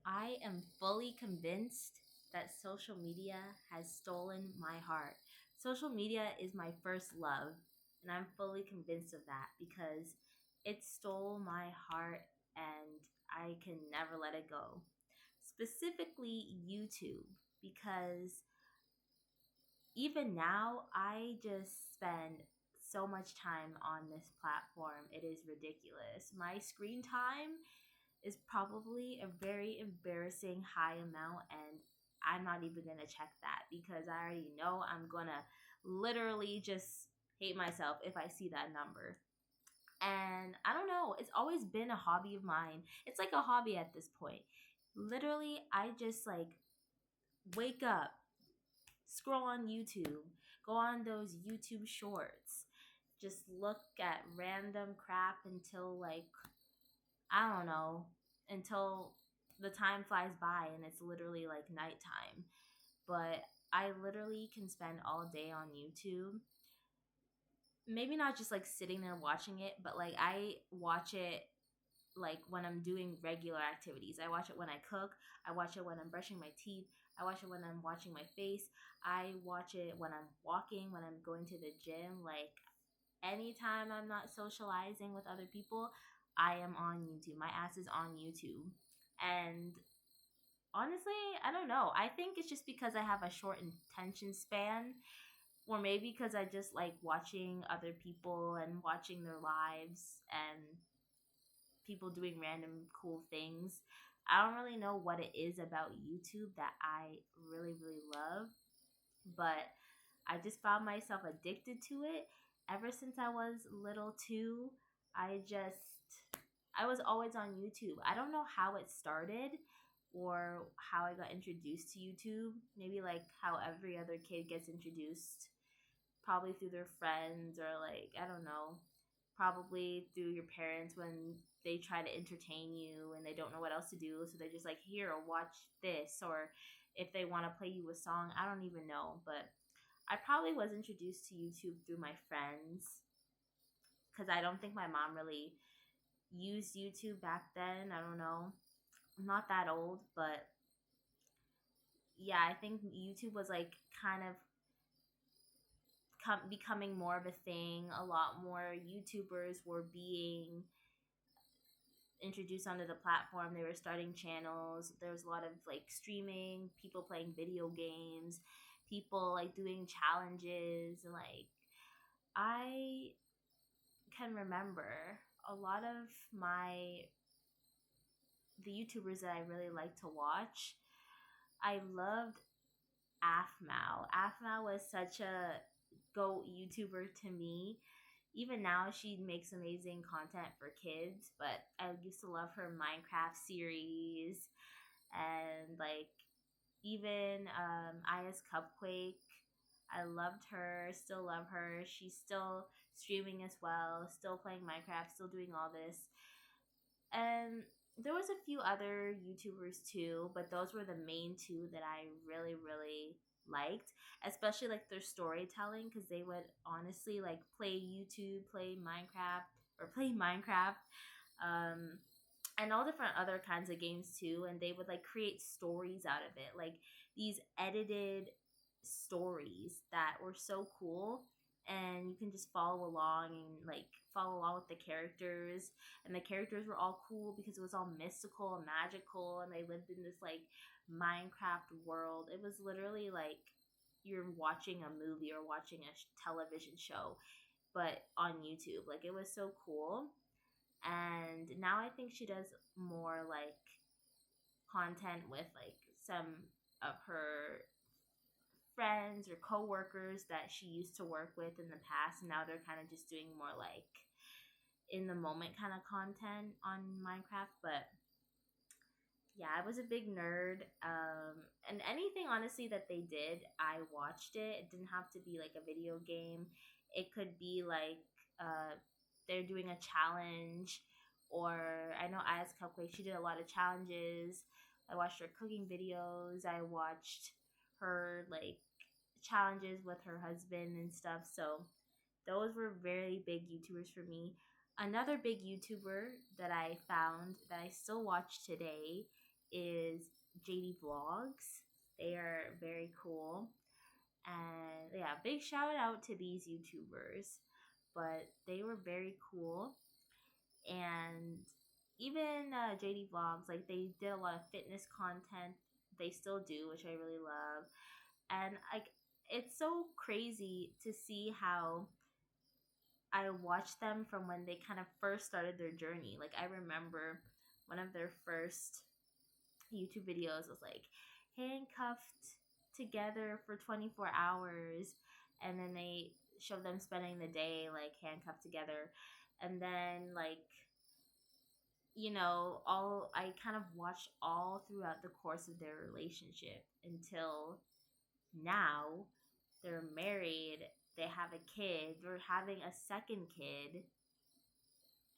I am fully convinced that social media has stolen my heart. Social media is my first love, and I'm fully convinced of that because it stole my heart and I can never let it go. Specifically, YouTube, because even now, I just spend so much time on this platform. It is ridiculous. My screen time is probably a very embarrassing high amount, and I'm not even gonna check that because I already know I'm gonna literally just hate myself if I see that number. And I don't know, it's always been a hobby of mine. It's like a hobby at this point. Literally, I just like wake up, scroll on YouTube, go on those YouTube shorts, just look at random crap until like I don't know, until the time flies by and it's literally like nighttime. But I literally can spend all day on YouTube. Maybe not just like sitting there watching it, but like I watch it like when I'm doing regular activities. I watch it when I cook, I watch it when I'm brushing my teeth, I watch it when I'm washing my face, I watch it when I'm walking, when I'm going to the gym. Like anytime I'm not socializing with other people, I am on YouTube. My ass is on YouTube. And honestly, I don't know. I think it's just because I have a short attention span, or maybe because I just like watching other people and watching their lives and people doing random cool things. I don't really know what it is about YouTube that I really, really love, but I just found myself addicted to it ever since I was little too. I just I was always on YouTube. I don't know how it started or how I got introduced to YouTube. Maybe like how every other kid gets introduced, probably through their friends or like I don't know, probably through your parents when they try to entertain you and they don't know what else to do, so they're just like here, watch this, or if they want to play you a song, I don't even know, but I probably was introduced to YouTube through my friends because I don't think my mom really used YouTube back then. I don't know. I'm not that old, but yeah, I think YouTube was like kind of becoming more of a thing. A lot more YouTubers were being introduced onto the platform. They were starting channels. There was a lot of like streaming, people playing video games, people like doing challenges, and like I can remember a lot of my the YouTubers that I really like to watch. I loved Afmao. Afmao was such a go YouTuber to me. Even now, she makes amazing content for kids, but I used to love her Minecraft series and like even Aya's Cupquake. I loved her, still love her. She's still streaming as well, still playing Minecraft, still doing all this. And there was a few other YouTubers too, but those were the main two that I really, really liked, especially like their storytelling because they would honestly like play YouTube, play Minecraft, or play Minecraft, um, and all different other kinds of games too. And they would like create stories out of it, like these edited stories that were so cool. And you can just follow along and like follow along with the characters, and the characters were all cool because it was all mystical and magical, and they lived in this like Minecraft world. It was literally like you're watching a movie or watching a television show, but on YouTube. Like it was so cool. And now I think she does more like content with like some of her friends or coworkers that she used to work with in the past, and now they're kind of just doing more like in the moment kind of content on Minecraft. But yeah, I was a big nerd. And anything honestly that they did, I watched it. It didn't have to be like a video game. It could be like they're doing a challenge, or I know Aya's Cupcake, she did a lot of challenges. I watched her cooking videos. I watched her like challenges with her husband and stuff. So those were very big YouTubers for me. Another big YouTuber that I found that I still watch today is JD Vlogs. They are very cool. And yeah, big shout out to these YouTubers. But they were very cool. And even JD Vlogs, like they did a lot of fitness content. They still do, which I really love. And like it's so crazy to see how I watched them from when they kind of first started their journey. Like I remember one of their first YouTube videos was like handcuffed together for 24 hours, and then they showed them spending the day like handcuffed together. And then like, all I kind of watched all throughout the course of their relationship until now. They're married, they have a kid, they're having a second kid,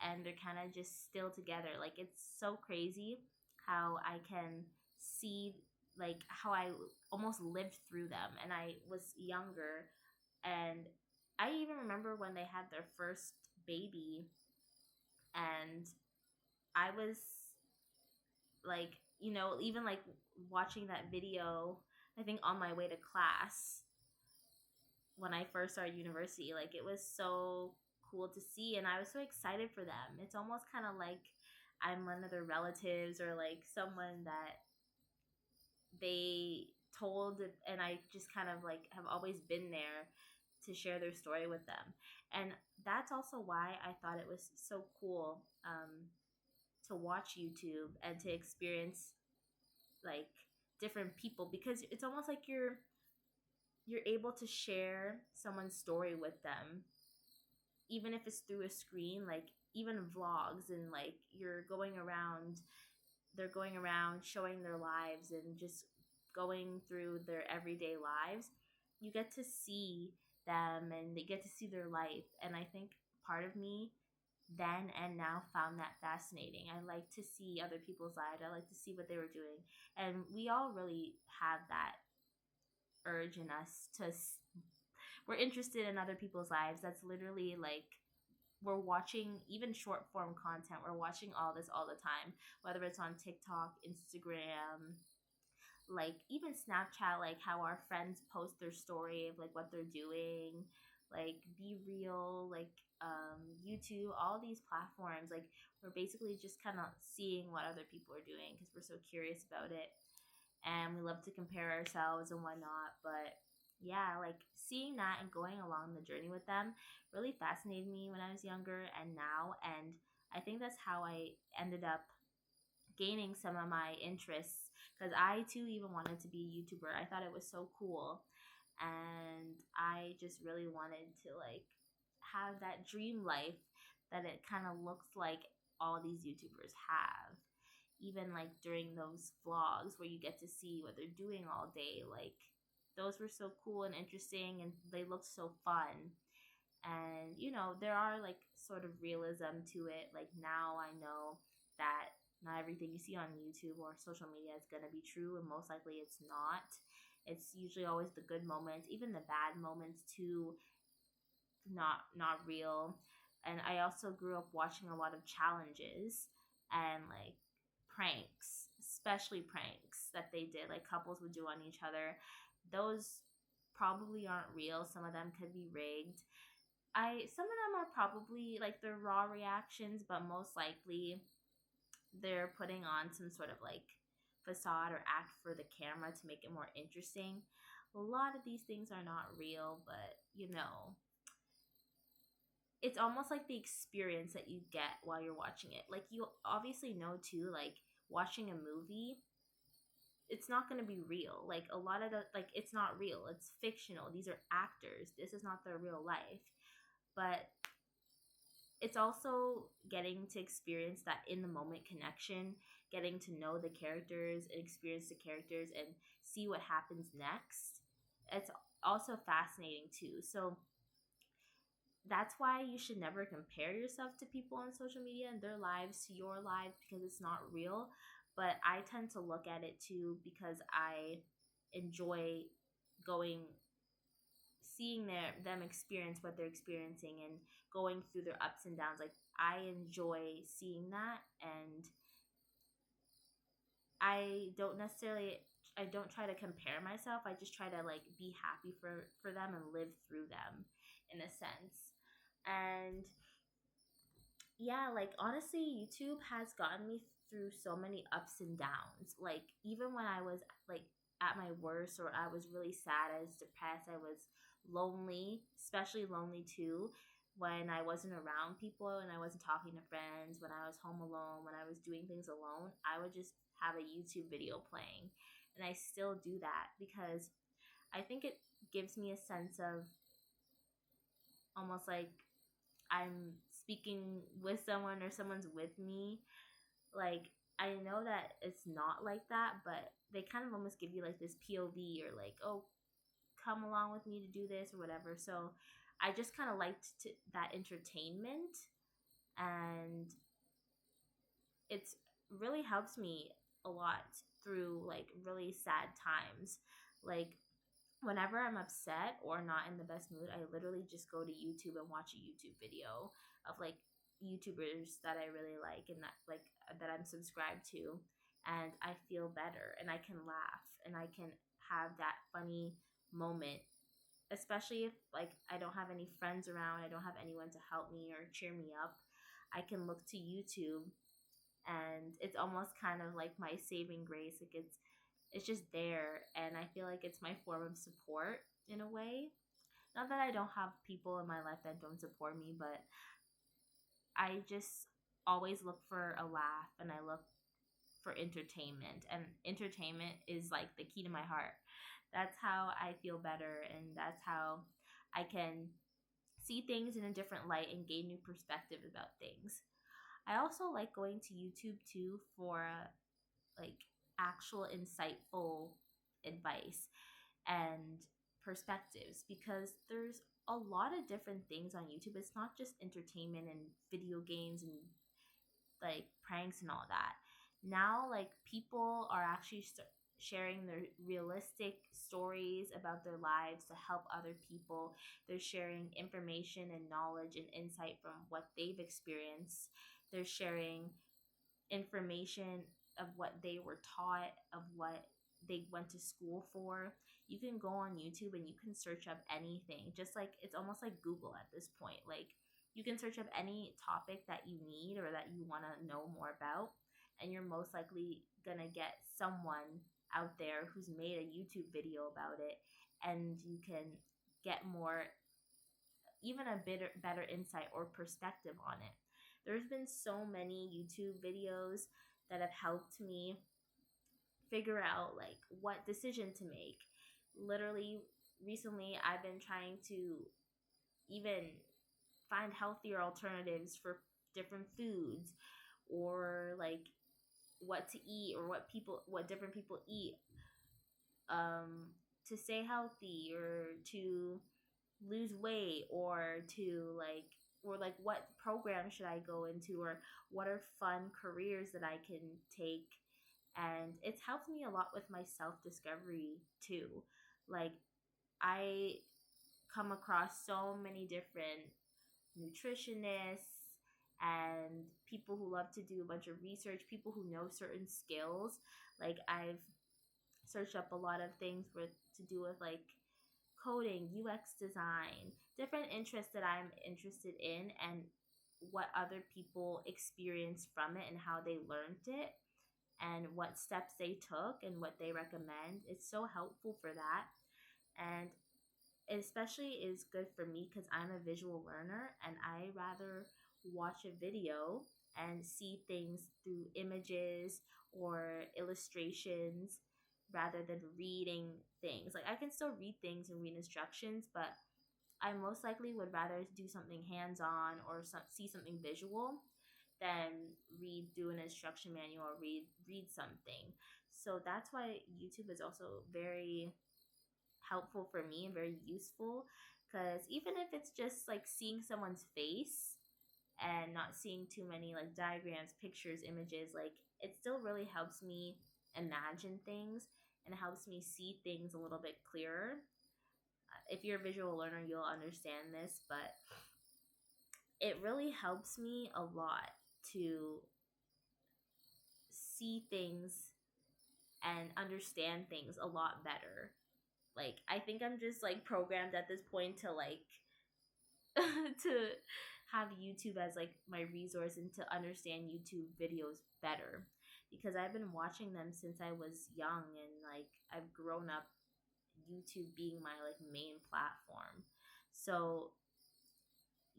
and they're kind of just still together. Like it's so crazy how I can see like how I almost lived through them, and I was younger, and I even remember when they had their first baby, and I was like, even like watching that video, I think on my way to class when I first started university. Like it was so cool to see, and I was so excited for them. It's almost kind of like I'm one of their relatives, or like someone that they told, and I just kind of like have always been there to share their story with them. And that's also why I thought it was so cool to watch YouTube and to experience like different people, because it's almost like you're able to share someone's story with them, even if it's through a screen. Like even vlogs, and like they're going around showing their lives and just going through their everyday lives. You get to see them, and they get to see their life. And I think part of me then and now found that fascinating. I like to see other people's lives. I like to see what they were doing. And we all really have that urge in us we're interested in other people's lives. That's literally like we're watching even short form content. We're watching all this all the time, whether it's on TikTok, Instagram, like even Snapchat, like how our friends post their story of like what they're doing, like Be Real, like YouTube, all these platforms. Like we're basically just kind of seeing what other people are doing because we're so curious about it, and we love to compare ourselves and whatnot. But yeah, like seeing that and going along the journey with them really fascinated me when I was younger and now. And I think that's how I ended up gaining some of my interests, because I too even wanted to be a YouTuber. I thought it was so cool, and I just really wanted to like have that dream life that it kind of looks like all these YouTubers have. Even like during those vlogs where you get to see what they're doing all day, like those were so cool and interesting, and they looked so fun. And there are like sort of realism to it. Like now I know that not everything you see on YouTube or social media is going to be true, and most likely it's not. It's usually always the good moments, even the bad moments too, not real. And I also grew up watching a lot of challenges and like pranks, especially pranks that they did, like couples would do on each other. Those probably aren't real. Some of them could be rigged. Some of them are probably like the raw reactions, but most likely they're putting on some sort of like facade or act for the camera to make it more interesting. A lot of these things are not real, but it's almost like the experience that you get while you're watching it. Like you obviously know too, like watching a movie, it's not going to be real. Like a lot of the, like it's not real. It's fictional. These are actors. This is not their real life. But it's also getting to experience that in the moment connection, getting to know the characters and experience the characters and see what happens next. It's also fascinating too. So that's why you should never compare yourself to people on social media and their lives to your lives, because it's not real. But I tend to look at it too because I enjoy going, seeing them experience what they're experiencing and going through their ups and downs. Like I enjoy seeing that, and I don't try to compare myself. I just try to like be happy for them and live through them in a sense. And yeah, like honestly, YouTube has gotten me through so many ups and downs. Like even when I was like at my worst, or I was really sad, I was depressed, I was lonely, especially lonely too, when I wasn't around people and I wasn't talking to friends, when I was home alone, when I was doing things alone, I would just have a YouTube video playing. And I still do that because I think it gives me a sense of almost like I'm speaking with someone or someone's with me. Like I know that it's not like that, but they kind of almost give you like this POV, or like, oh, come along with me to do this or whatever. So I just kind of that entertainment, and it's really helps me a lot through like really sad times. Like whenever I'm upset or not in the best mood, I literally just go to YouTube and watch a YouTube video of like YouTubers that I really like and that I'm subscribed to, and I feel better and I can laugh and I can have that funny moment. Especially if like I don't have any friends around, I don't have anyone to help me or cheer me up, I can look to YouTube, and it's almost kind of like my saving grace. Like it's just there, and I feel like it's my form of support in a way. Not that I don't have people in my life that don't support me, but I just always look for a laugh and I look for entertainment, and entertainment is like the key to my heart. That's how I feel better, and that's how I can see things in a different light and gain new perspective about things. I also like going to YouTube too for like actual insightful advice and perspectives, because there's a lot of different things on YouTube. It's not just entertainment and video games and like pranks and all that. Now, like people are actually sharing their realistic stories about their lives to help other people. They're sharing information and knowledge and insight from what they've experienced. They're sharing information of what they were taught, of what they went to school for. You can go on YouTube and you can search up anything. Just like it's almost like Google at this point. Like you can search up any topic that you need or that you want to know more about, and you're most likely going to get someone out there who's made a YouTube video about it, and you can get more, even a bit better insight or perspective on it. There's been so many YouTube videos that have helped me figure out like what decision to make. Literally recently I've been trying to even find healthier alternatives for different foods, or like what to eat, or what different people eat, to stay healthy or to lose weight, or like what program should I go into, or what are fun careers that I can take. And it's helped me a lot with my self discovery too. Like I come across so many different nutritionists and people who love to do a bunch of research, people who know certain skills. Like I've searched up a lot of things with to do with like coding, UX design, different interests that I'm interested in, and what other people experience from it and how they learned it and what steps they took and what they recommend. It's so helpful for that. And it especially is good for me because I'm a visual learner, and I rather watch a video and see things through images or illustrations rather than reading things. Like I can still read things and read instructions, but I most likely would rather do something hands-on or see something visual than read through an instruction manual or read something. So that's why YouTube is also very helpful for me and very useful, because even if it's just like seeing someone's face and not seeing too many like diagrams, pictures, images, like it still really helps me imagine things and helps me see things a little bit clearer. If you're a visual learner, you'll understand this, but it really helps me a lot to see things and understand things a lot better. Like I think I'm just like programmed at this point to like to have YouTube as like my resource and to understand YouTube videos better, because I've been watching them since I was young, and like I've grown up YouTube being my like main platform. So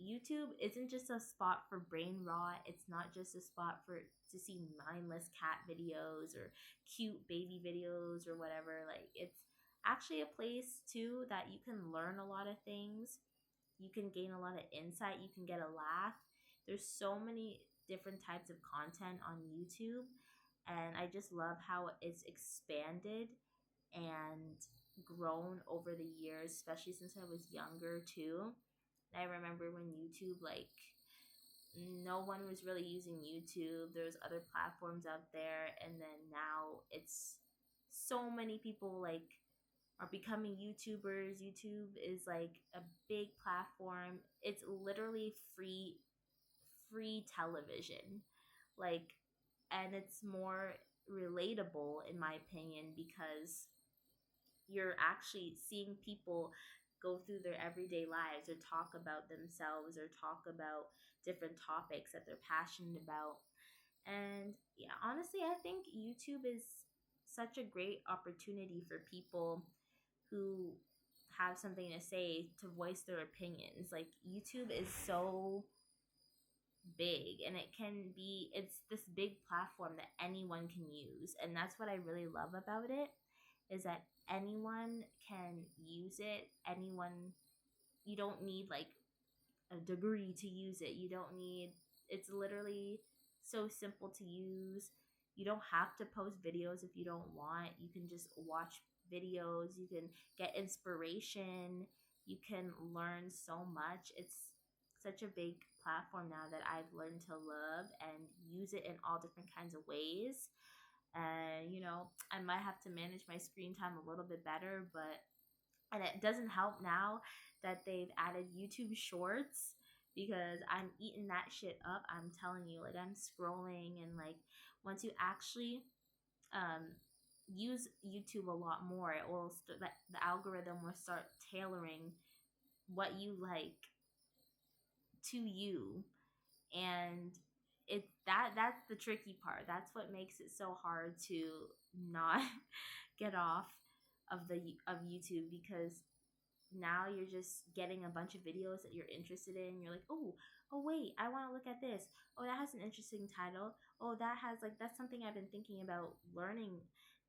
YouTube isn't just a spot for brain rot. It's not just a spot for to see mindless cat videos or cute baby videos or whatever. Like it's actually a place too that you can learn a lot of things. You can gain a lot of insight, you can get a laugh. There's so many different types of content on YouTube, and I just love how it's expanded and grown over the years, especially since I was younger too. I remember when YouTube, like, no one was really using YouTube. There's other platforms out there, and then now it's so many people like are becoming YouTubers. YouTube is like a big platform. It's literally free television. Like, and it's more relatable in my opinion, because you're actually seeing people go through their everyday lives or talk about themselves or talk about different topics that they're passionate about. And yeah, honestly, I think YouTube is such a great opportunity for people who have something to say to voice their opinions. Like YouTube is so big, and it's this big platform that anyone can use, and that's what I really love about it, is that anyone can use it. Anyone, you don't need like a degree to use it. You don't need, it's literally so simple to use. You don't have to post videos if you don't want. You can just watch videos. You can get inspiration. You can learn so much. It's such a big platform now that I've learned to love and use it in all different kinds of ways. And I might have to manage my screen time a little bit better, but and it doesn't help now that they've added YouTube Shorts, because I'm eating that shit up. I'm telling you, like I'm scrolling, and like once you actually um use YouTube a lot more, it will the algorithm will start tailoring what you like to you. And that's the tricky part. That's what makes it so hard to not get off of YouTube, because now you're just getting a bunch of videos that you're interested in. You're like, oh wait, I want to look at this. Oh, that has an interesting title. Oh, that has like, that's something I've been thinking about learning.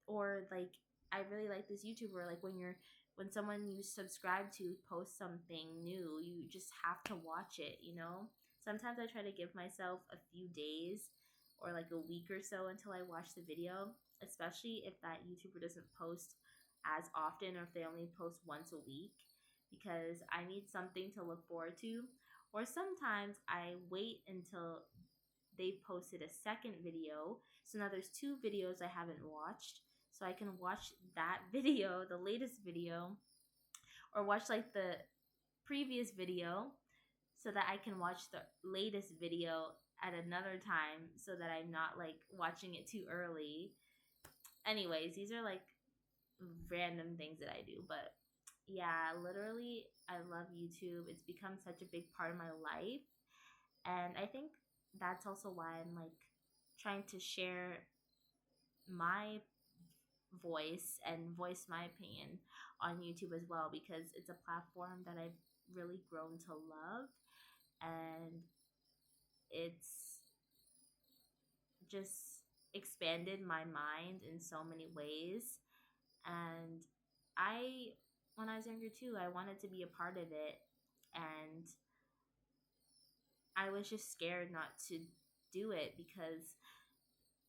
Or like, I really like this YouTuber. Like when someone you subscribe to posts something new, you just have to watch it. Sometimes I try to give myself a few days or like a week or so until I watch the video, especially if that YouTuber doesn't post as often, or if they only post once a week, because I need something to look forward to. Or sometimes I wait until they posted a second video. So now there's two videos I haven't watched. So I can watch that video, the latest video, or watch like the previous video, so that I can watch the latest video at another time, so that I'm not like watching it too early. Anyways, these are like random things that I do, but yeah, literally, I love YouTube. It's become such a big part of my life. And I think that's also why I'm like trying to share my voice and voice my opinion on YouTube as well, because it's a platform that I've really grown to love. And it's just expanded my mind in so many ways. And I, when I was younger too, I wanted to be a part of it. And I was just scared not to do it, because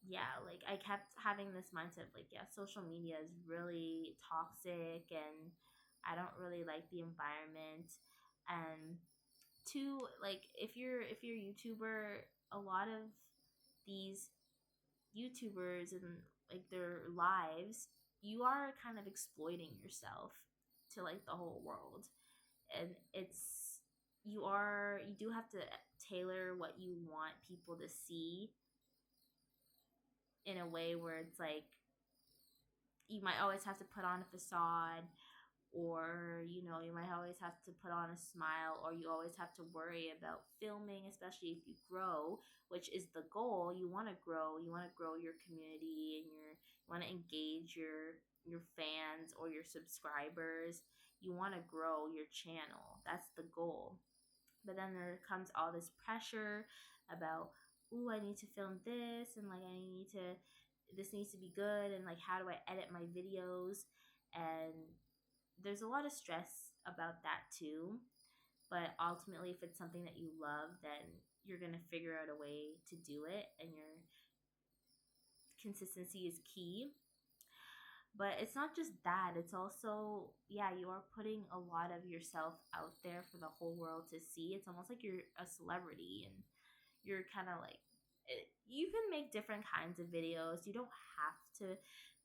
yeah, like I kept having this mindset of like, yeah, social media is really toxic, and I don't really like the environment. And two, like if you're a YouTuber, a lot of these YouTubers and like their lives, you are kind of exploiting yourself to like the whole world. And you do have to tailor what you want people to see in a way where it's like you might always have to put on a facade, or you might always have to put on a smile, or you always have to worry about filming, especially if you grow, which is the goal. You want to grow, your community, and you want to engage your fans or your subscribers. You want to grow your channel. That's the goal. But then there comes all this pressure about, ooh, I need to film this, and like this needs to be good, and like how do I edit my videos? And there's a lot of stress about that too. But ultimately, if it's something that you love, then you're going to figure out a way to do it, and your consistency is key. But it's not just that, it's also, yeah, you are putting a lot of yourself out there for the whole world to see. It's almost like you're a celebrity, and you're kind of like, you can make different kinds of videos. You don't have to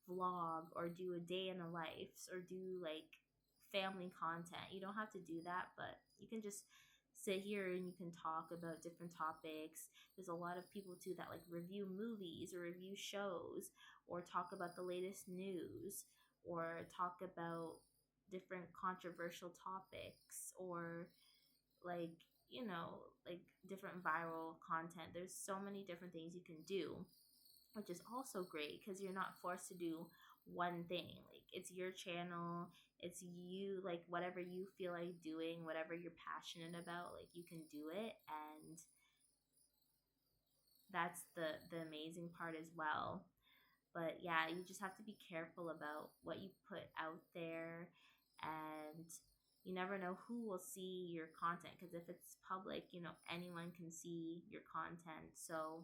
vlog or do a day in the life or do like family content. You don't have to do that, but you can just sit here and you can talk about different topics. There's a lot of people too that like review movies or review shows, or talk about the latest news, or talk about different controversial topics, or like like different viral content. There's so many different things you can do, which is also great because you're not forced to do one thing. Like, it's your channel, it's you, like whatever you feel like doing, whatever you're passionate about, like you can do it. And that's the amazing part as well. But yeah, you just have to be careful about what you put out there, and you never know who will see your content, because if it's public, anyone can see your content. So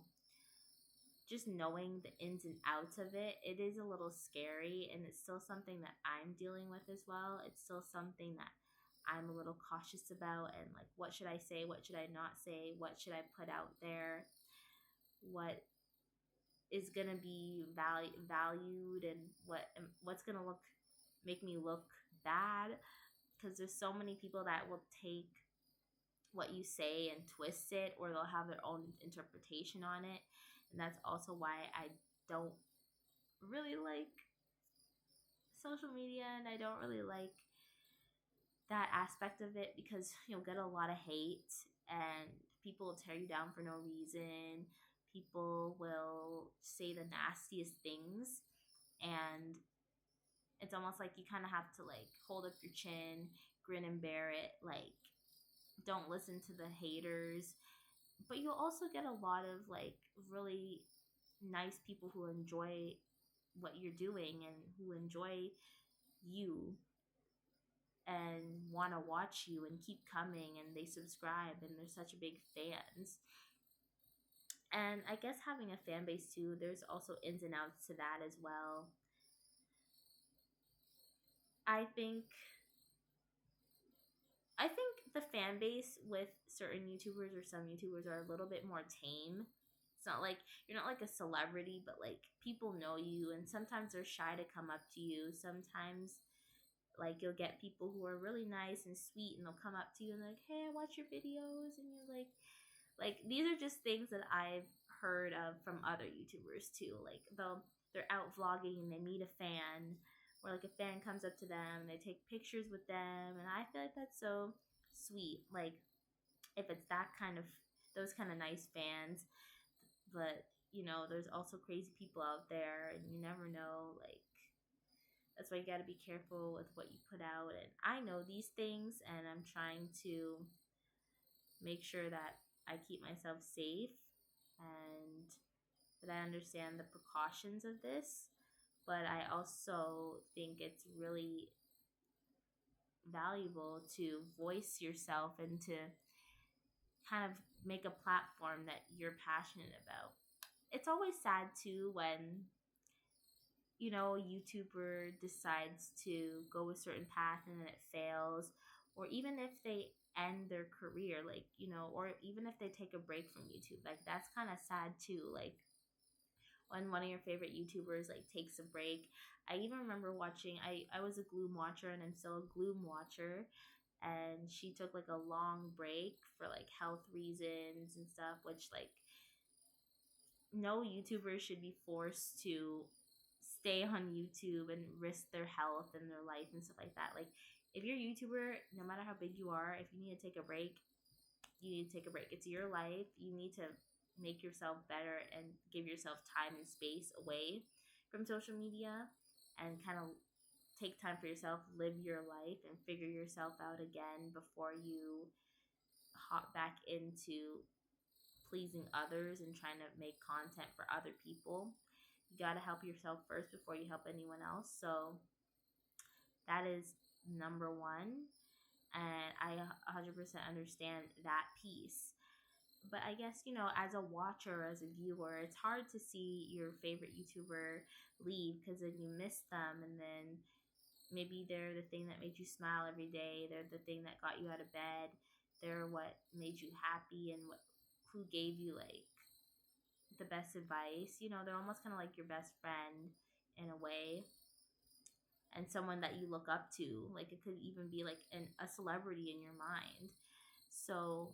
just knowing the ins and outs of it, it is a little scary, and it's still something that I'm dealing with as well. It's still something that I'm a little cautious about, and like, what should I say? What should I not say? What should I put out there? What is gonna be valued, and what's gonna make me look bad? Because there's so many people that will take what you say and twist it, or they'll have their own interpretation on it. And that's also why I don't really like social media, and I don't really like that aspect of it, because you'll get a lot of hate, and people will tear you down for no reason. People will say the nastiest things, and it's almost like you kind of have to like hold up your chin, grin and bear it, like don't listen to the haters. But you'll also get a lot of like really nice people who enjoy what you're doing, and who enjoy you, and want to watch you and keep coming, and they subscribe, and they're such big fans. And I guess having a fan base too, there's also ins and outs to that as well. I think the fan base with certain YouTubers, or some YouTubers, are a little bit more tame. It's not like you're not like a celebrity, but like people know you, and sometimes they're shy to come up to you. Sometimes like you'll get people who are really nice and sweet, and they'll come up to you and they're like, "Hey, I watch your videos," and you're like these are just things that I've heard of from other YouTubers too. Like they're out vlogging and they meet a fan, or like a fan comes up to them and they take pictures with them, and I feel like that's so sweet. Like, if it's that kind of those kind of nice fans. But there's also crazy people out there, and you never know. Like, that's why you got to be careful with what you put out. And I know these things, and I'm trying to make sure that I keep myself safe, and that I understand the precautions of this. But I also think it's really valuable to voice yourself, and to kind of make a platform that you're passionate about. It's always sad too when a YouTuber decides to go a certain path and then it fails, or even if they end their career, like, or even if they take a break from YouTube. Like, that's kind of sad too. Like, when one of your favorite YouTubers like takes a break. I even remember watching, I was a Gloom watcher, and I'm still a Gloom watcher, and she took like a long break for like health reasons and stuff, which like no YouTuber should be forced to stay on YouTube and risk their health and their life and stuff like that. Like, if you're a YouTuber, no matter how big you are, if you need to take a break, you need to take a break. It's your life. You need to make yourself better and give yourself time and space away from social media and kind of take time for yourself, live your life, and figure yourself out again before you hop back into pleasing others and trying to make content for other people. You got to help yourself first before you help anyone else. So that is number one. And I 100% understand that piece. But I guess, as a watcher, as a viewer, it's hard to see your favorite YouTuber leave because then you miss them, and then maybe they're the thing that made you smile every day. They're the thing that got you out of bed. They're what made you happy and who gave you like the best advice. They're almost kind of like your best friend in a way, and someone that you look up to. Like, it could even be like a celebrity in your mind. So,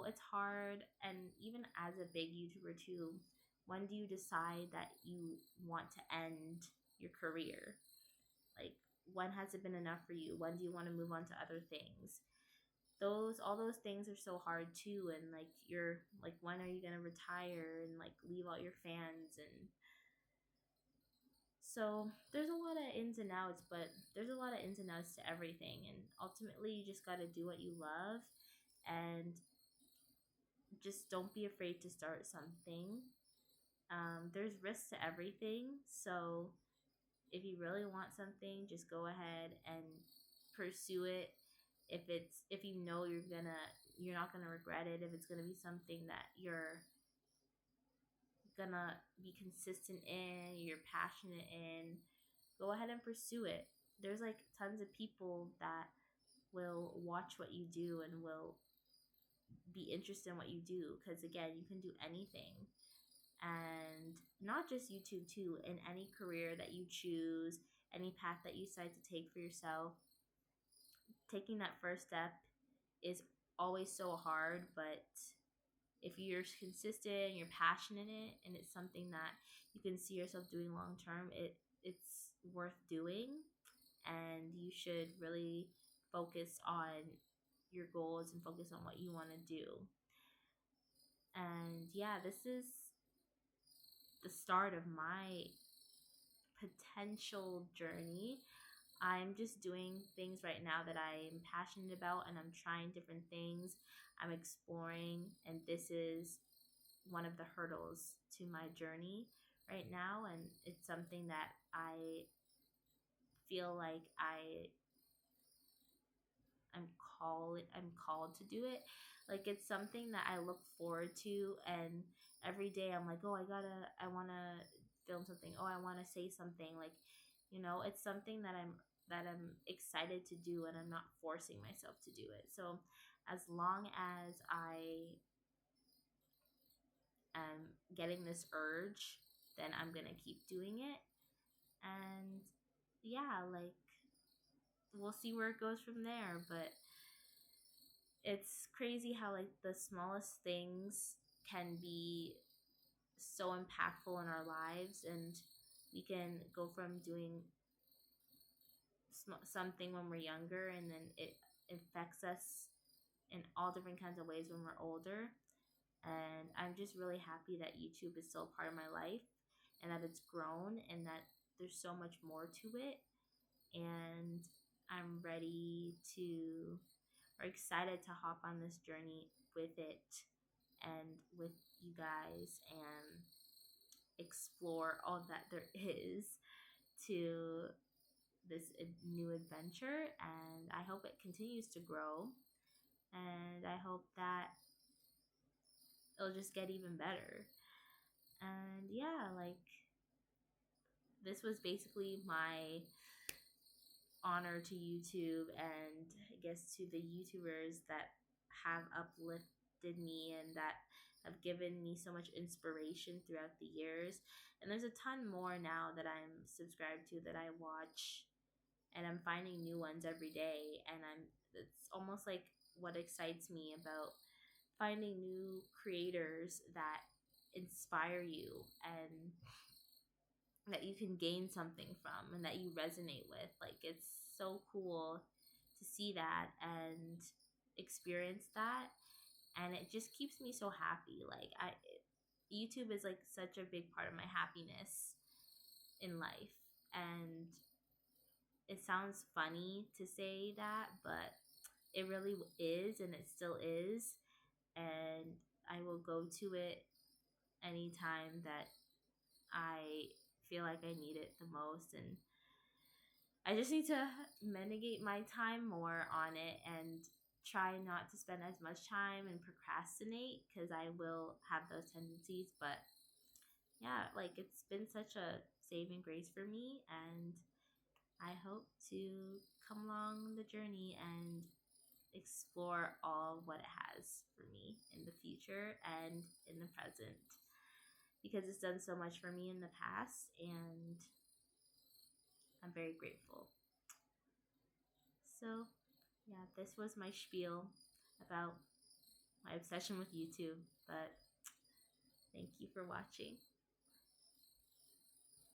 it's hard. And even as a big YouTuber too, when do you decide that you want to end your career? Like, when has it been enough for you? When do you want to move on to other things? All those things are so hard too. And like, you're like, when are you going to retire and like leave all your fans? And so there's a lot of ins and outs, but there's a lot of ins and outs to everything. And ultimately, you just got to do what you love, and just don't be afraid to start something. There's risks to everything. So if you really want something, just go ahead and pursue it. If you know you're not gonna regret it, if it's gonna be something that you're gonna be consistent in, you're passionate in, go ahead and pursue it. There's like tons of people that will watch what you do and will be interested in what you do, because again, you can do anything. And not just YouTube too, in any career that you choose, any path that you decide to take for yourself, taking that first step is always so hard. But if you're consistent, you're passionate in it, and it's something that you can see yourself doing long term, it's worth doing. And you should really focus on your goals and focus on what you want to do. And yeah, this is the start of my potential journey. I'm just doing things right now that I'm passionate about, and I'm trying different things. I'm exploring, and this is one of the hurdles to my journey right now. And it's something that I feel like I'm called to do it. Like, it's something that I look forward to, and every day I'm like, oh, I want to film something. Oh, I want to say something. Like, it's something that I'm excited to do, and I'm not forcing myself to do it. So as long as I am getting this urge, then I'm going to keep doing it. And yeah, like, we'll see where it goes from there. But it's crazy how like the smallest things can be so impactful in our lives, and we can go from doing something when we're younger, and then it affects us in all different kinds of ways when we're older. And I'm just really happy that YouTube is still a part of my life, and that it's grown, and that there's so much more to it. And I'm ready to, or excited to hop on this journey with it and with you guys, and explore all that there is to this new adventure. And I hope it continues to grow, and I hope that it'll just get even better. And yeah, like, this was basically my honor to YouTube, and I guess to the YouTubers that have uplifted me and that have given me so much inspiration throughout the years. And there's a ton more now that I'm subscribed to, that I watch, and I'm finding new ones every day. And it's almost like what excites me about finding new creators that inspire you, and that you can gain something from and that you resonate with. Like, it's so cool to see that and experience that, and it just keeps me so happy. Like, YouTube is like such a big part of my happiness in life. And it sounds funny to say that, but it really is, and it still is. And I will go to it anytime that I feel like I need it the most. And I just need to mitigate my time more on it and try not to spend as much time and procrastinate, because I will have those tendencies. But yeah, like, it's been such a saving grace for me, and I hope to come along the journey and explore all what it has for me in the future and in the present, because it's done so much for me in the past, and I'm very grateful. So, yeah, this was my spiel about my obsession with YouTube, but thank you for watching.